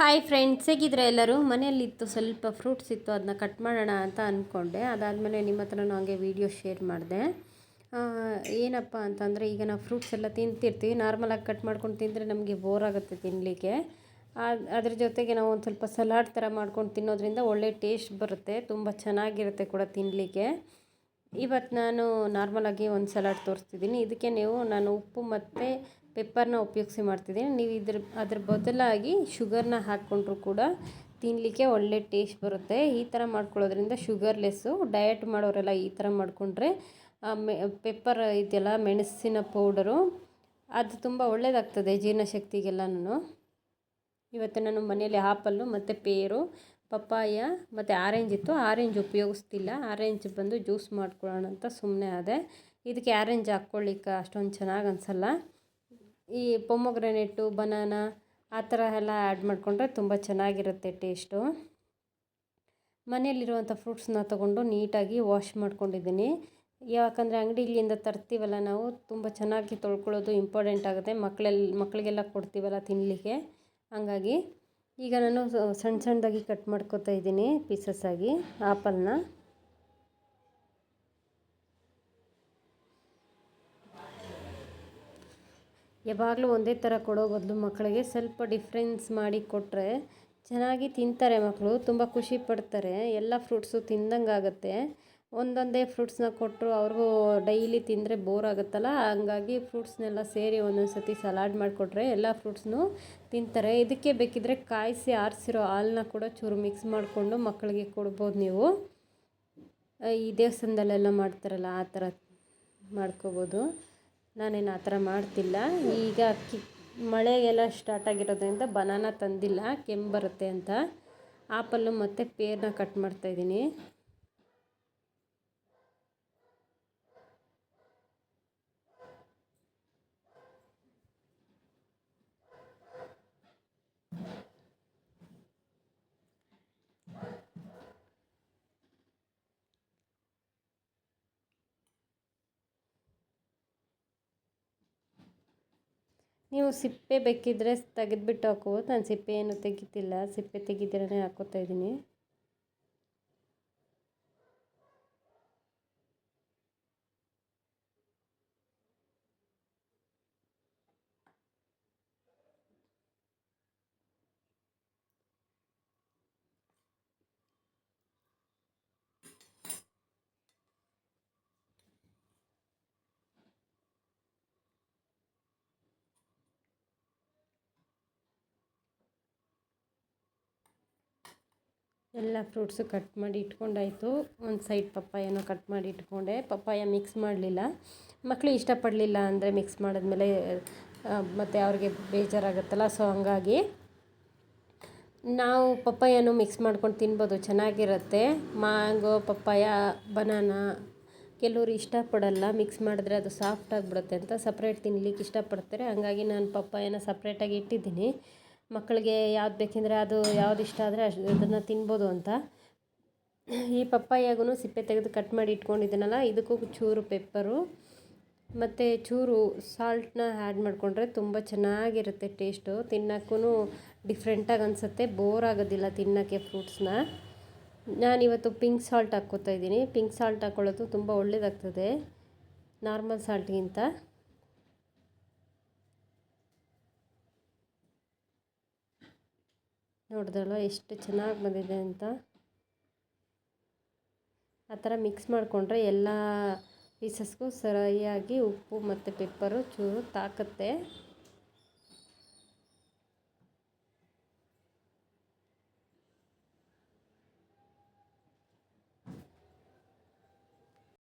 Hi friends, ಹೇಗಿದ್ರೆ ಎಲ್ಲರೂ? ಮನೆಯಲ್ಲಿತ್ತು ಸ್ವಲ್ಪ fruits ಇತ್ತು, ಅದನ್ನ ಕಟ್ ಮಾಡೋಣ ಅಂತ ಅಂದ್ಕೊಂಡೆ. ಅದಾದಮೇಲೆ ನಿಮ್ಮ ಹತ್ರ ಹಾಗೆ ವೀಡಿಯೋ ಶೇರ್ ಮಾಡಿದೆ. ಏನಪ್ಪ ಅಂತಂದರೆ, ಈಗ ನಾವು ಫ್ರೂಟ್ಸ್ ಎಲ್ಲ ತಿಂತಿರ್ತೀವಿ, ನಾರ್ಮಲಾಗಿ ಕಟ್ ಮಾಡ್ಕೊಂಡು ತಿಂದರೆ ನಮಗೆ ಬೋರ್ ಆಗುತ್ತೆ ತಿನ್ನಲಿಕ್ಕೆ. ಅದ್ರ ಜೊತೆಗೆ ನಾವು ಒಂದು ಸ್ವಲ್ಪ ಸಲಾಡ್ ಥರ ಮಾಡ್ಕೊಂಡು ತಿನ್ನೋದ್ರಿಂದ ಒಳ್ಳೆ ಟೇಸ್ಟ್ ಬರುತ್ತೆ, ತುಂಬ ಚೆನ್ನಾಗಿರುತ್ತೆ ಕೂಡ ತಿನ್ನಲಿಕ್ಕೆ. ಇವತ್ತು ನಾನು ನಾರ್ಮಲಾಗಿ ಒಂದು ಸಲಾಡ್ ತೋರಿಸ್ತಿದ್ದೀನಿ. ಇದಕ್ಕೆ ನಾನು ಉಪ್ಪು ಮತ್ತು ಪೆಪ್ಪರ್ನ ಉಪಯೋಗಿಸಿ ಮಾಡ್ತಿದ್ದೀನಿ. ನೀವು ಅದ್ರ ಬದಲಾಗಿ ಶುಗರ್ನ ಹಾಕ್ಕೊಂಡ್ರೂ ಕೂಡ ತಿನ್ನಲಿಕ್ಕೆ ಒಳ್ಳೆ ಟೇಸ್ಟ್ ಬರುತ್ತೆ. ಈ ಥರ ಮಾಡ್ಕೊಳ್ಳೋದ್ರಿಂದ ಶುಗರ್ಲೆಸ್ಸು. ಡಯಟ್ ಮಾಡೋರೆಲ್ಲ ಈ ಥರ ಮಾಡಿಕೊಂಡ್ರೆ ಪೆಪ್ಪರ್ ಇದೆಯಲ್ಲ, ಮೆಣಸಿನ ಪೌಡರು, ಅದು ತುಂಬ ಒಳ್ಳೆಯದಾಗ್ತದೆ ಜೀರ್ಣಶಕ್ತಿಗೆಲ್ಲನೂ. ಇವತ್ತು ನಾನು ಮನೆಯಲ್ಲಿ ಆಪಲ್ಲು ಮತ್ತು ಪೇರು, ಪಪ್ಪಾಯ ಮತ್ತು ಆರೆಂಜ್ ಇತ್ತು. ಆರೆಂಜ್ ಉಪಯೋಗಿಸ್ತಿಲ್ಲ, ಆರೆಂಜ್ ಬಂದು ಜ್ಯೂಸ್ ಮಾಡ್ಕೊಳ್ಳೋಣ ಅಂತ ಸುಮ್ಮನೆ ಆದೆ. ಇದಕ್ಕೆ ಆರೆಂಜ್ ಹಾಕ್ಕೊಳ್ಳಿಕ್ಕೆ ಅಷ್ಟೊಂದು ಚೆನ್ನಾಗಿ ಅನಿಸಲ್ಲ. ಈ ಪೊಮೊಗ್ರೆನೇಟು, ಬನಾನಾ ಆ ಥರ ಎಲ್ಲ ಆ್ಯಡ್ ಮಾಡಿಕೊಂಡ್ರೆ ತುಂಬ ಚೆನ್ನಾಗಿರುತ್ತೆ ಟೇಸ್ಟು. ಮನೆಯಲ್ಲಿರುವಂಥ ಫ್ರೂಟ್ಸ್ನ ತೊಗೊಂಡು ನೀಟಾಗಿ ವಾಶ್ ಮಾಡ್ಕೊಂಡಿದ್ದೀನಿ. ಯಾಕಂದರೆ ಅಂಗಡಿಗಳಿಂದ ತರ್ತೀವಲ್ಲ ನಾವು, ತುಂಬ ಚೆನ್ನಾಗಿ ತೊಳ್ಕೊಳ್ಳೋದು ಇಂಪಾರ್ಟೆಂಟ್ ಆಗುತ್ತೆ. ಮಕ್ಕಳಿಗೆಲ್ಲ ಕೊಡ್ತೀವಲ್ಲ ತಿನ್ನಲಿಕ್ಕೆ. ಹಂಗಾಗಿ ಈಗ ನಾನು ಸಣ್ಣ ಸಣ್ಣದಾಗಿ ಕಟ್ ಮಾಡ್ಕೊತಾ ಇದ್ದೀನಿ ಪೀಸಸ್ ಆಗಿ ಆಪಲ್ನ. ಯಾವಾಗಲೂ ಒಂದೇ ಥರ ಕೊಡೋ ಬದಲು ಮಕ್ಕಳಿಗೆ ಸ್ವಲ್ಪ ಡಿಫ್ರೆನ್ಸ್ ಮಾಡಿ ಕೊಟ್ಟರೆ ಚೆನ್ನಾಗಿ ತಿಂತಾರೆ ಮಕ್ಕಳು, ತುಂಬ ಖುಷಿ ಪಡ್ತಾರೆ. ಎಲ್ಲ ಫ್ರೂಟ್ಸು ತಿಂದಂಗೆ ಆಗುತ್ತೆ. ಒಂದೊಂದೇ ಫ್ರೂಟ್ಸ್ನ ಕೊಟ್ಟರು ಅವ್ರಿಗೂ ಡೈಲಿ ತಿಂದರೆ ಬೋರ್ ಆಗುತ್ತಲ್ಲ, ಹಂಗಾಗಿ ಫ್ರೂಟ್ಸ್ನೆಲ್ಲ ಸೇರಿ ಒಂದೊಂದು ಸತಿ ಸಲಾಡ್ ಮಾಡಿಕೊಟ್ರೆ ಎಲ್ಲ ಫ್ರೂಟ್ಸ್ನು ತಿಂತಾರೆ. ಇದಕ್ಕೆ ಬೇಕಿದ್ದರೆ ಕಾಯಿಸಿ ಆರಿಸಿರೋ ಹಾಲನ್ನ ಕೂಡ ಚೂರು ಮಿಕ್ಸ್ ಮಾಡಿಕೊಂಡು ಮಕ್ಕಳಿಗೆ ಕೊಡ್ಬೋದು ನೀವು. ಈ ದೇವಸ್ಥಾನದಲ್ಲೆಲ್ಲ ಮಾಡ್ತಾರಲ್ಲ ಆ ಥರ ಮಾಡ್ಕೋಬೋದು. ನಾನೇನು ಆ ಥರ ಮಾಡ್ತಿಲ್ಲ. ಈಗ ಮಳೆಗೆಲ್ಲ ಸ್ಟಾರ್ಟ್ ಆಗಿರೋದ್ರಿಂದ ಬನಾನಾ ತಂದಿಲ್ಲ, ಕೆಮ್ಮು ಬರುತ್ತೆ ಅಂತ. ಆಪಲ್ಲು ಮತ್ತು ಪೇರನ್ನ ಕಟ್ ಮಾಡ್ತಾಯಿದ್ದೀನಿ. ನೀವು ಸಿಪ್ಪೆ ಬೇಕಿದ್ದರೆ ತೆಗೆದುಬಿಟ್ಟು ಹಾಕೋಬೋದು. ನಾನು ಸಿಪ್ಪೆ ಏನು ತೆಗಿತಿಲ್ಲ, ಸಿಪ್ಪೆ ತೆಗಿದಿರೇ ಹಾಕೋತಾ ಇದ್ದೀನಿ. ಎಲ್ಲ ಫ್ರೂಟ್ಸು ಕಟ್ ಮಾಡಿ ಇಟ್ಕೊಂಡಾಯಿತು. ಒಂದು ಸೈಡ್ ಪಪ್ಪಾಯನೂ ಕಟ್ ಮಾಡಿ ಇಟ್ಕೊಂಡೆ. ಪಪ್ಪಾಯ ಮಿಕ್ಸ್ ಮಾಡಲಿಲ್ಲ, ಮಕ್ಕಳು ಇಷ್ಟಪಡಲಿಲ್ಲ ಅಂದರೆ ಮಿಕ್ಸ್ ಮಾಡಿದ್ಮೇಲೆ ಮತ್ತು ಅವ್ರಿಗೆ ಬೇಜಾರಾಗುತ್ತಲ್ಲ, ಸೊ ಹಂಗಾಗಿ ನಾವು ಪಪ್ಪಾಯನೂ ಮಿಕ್ಸ್ ಮಾಡ್ಕೊಂಡು ತಿನ್ಬೋದು, ಚೆನ್ನಾಗಿರುತ್ತೆ. ಮ್ಯಾಂಗೋ, ಪಪ್ಪಾಯ, ಬನಾನಾ ಕೆಲವರು ಇಷ್ಟಪಡಲ್ಲ, ಮಿಕ್ಸ್ ಮಾಡಿದ್ರೆ ಅದು ಸಾಫ್ಟ್ ಆಗಿಬಿಡುತ್ತೆ ಅಂತ ಸಪ್ರೇಟ್ ತಿನ್ನಲಿಕ್ಕೆ ಇಷ್ಟಪಡ್ತಾರೆ. ಹಂಗಾಗಿ ನಾನು ಪಪ್ಪಾಯನ ಸಪ್ರೇಟಾಗಿ ಇಟ್ಟಿದ್ದೀನಿ. ಮಕ್ಕಳಿಗೆ ಯಾವ್ದು ಬೇಕೆಂದರೆ ಅದು ಯಾವ್ದು ಇಷ್ಟ ಆದರೆ ಅದನ್ನು ತಿನ್ಬೋದು ಅಂತ. ಈ ಪಪ್ಪಾಯಾಗೂ ಸಿಪ್ಪೆ ತೆಗೆದು ಕಟ್ ಮಾಡಿ ಇಟ್ಕೊಂಡಿದ್ದೀನಲ್ಲ, ಇದಕ್ಕೂ ಚೂರು ಪೆಪ್ಪರು ಮತ್ತು ಚೂರು ಸಾಲ್ಟನ್ನ ಆ್ಯಡ್ ಮಾಡಿಕೊಂಡ್ರೆ ತುಂಬ ಚೆನ್ನಾಗಿರುತ್ತೆ ಟೇಸ್ಟು. ತಿನ್ನೋಕ್ಕೂ ಡಿಫ್ರೆಂಟಾಗಿ ಅನಿಸುತ್ತೆ, ಬೋರ್ ಆಗೋದಿಲ್ಲ ತಿನ್ನೋಕ್ಕೆ ಫ್ರೂಟ್ಸ್ನ. ನಾನಿವತ್ತು ಪಿಂಕ್ ಸಾಲ್ಟ್ ಹಾಕ್ಕೋತಾ ಇದ್ದೀನಿ. ಪಿಂಕ್ ಸಾಲ್ಟ್ ಹಾಕ್ಕೊಳ್ಳೋದು ತುಂಬ ಒಳ್ಳೆಯದಾಗ್ತದೆ ನಾರ್ಮಲ್ ಸಾಲ್ಟ್ಗಿಂತ. ನೋಡಿದ್ರಲ್ಲ ಎಷ್ಟು ಚೆನ್ನಾಗಿ ಬಂದಿದೆ ಅಂತ. ಆ ಥರ ಮಿಕ್ಸ್ ಮಾಡಿಕೊಂಡ್ರೆ ಎಲ್ಲ ಪೀಸಸ್ಗೂ ಸರಿಯಾಗಿ ಉಪ್ಪು ಮತ್ತು ಪೆಪ್ಪರು ಚೂರು ತಾಕತ್ತೆ.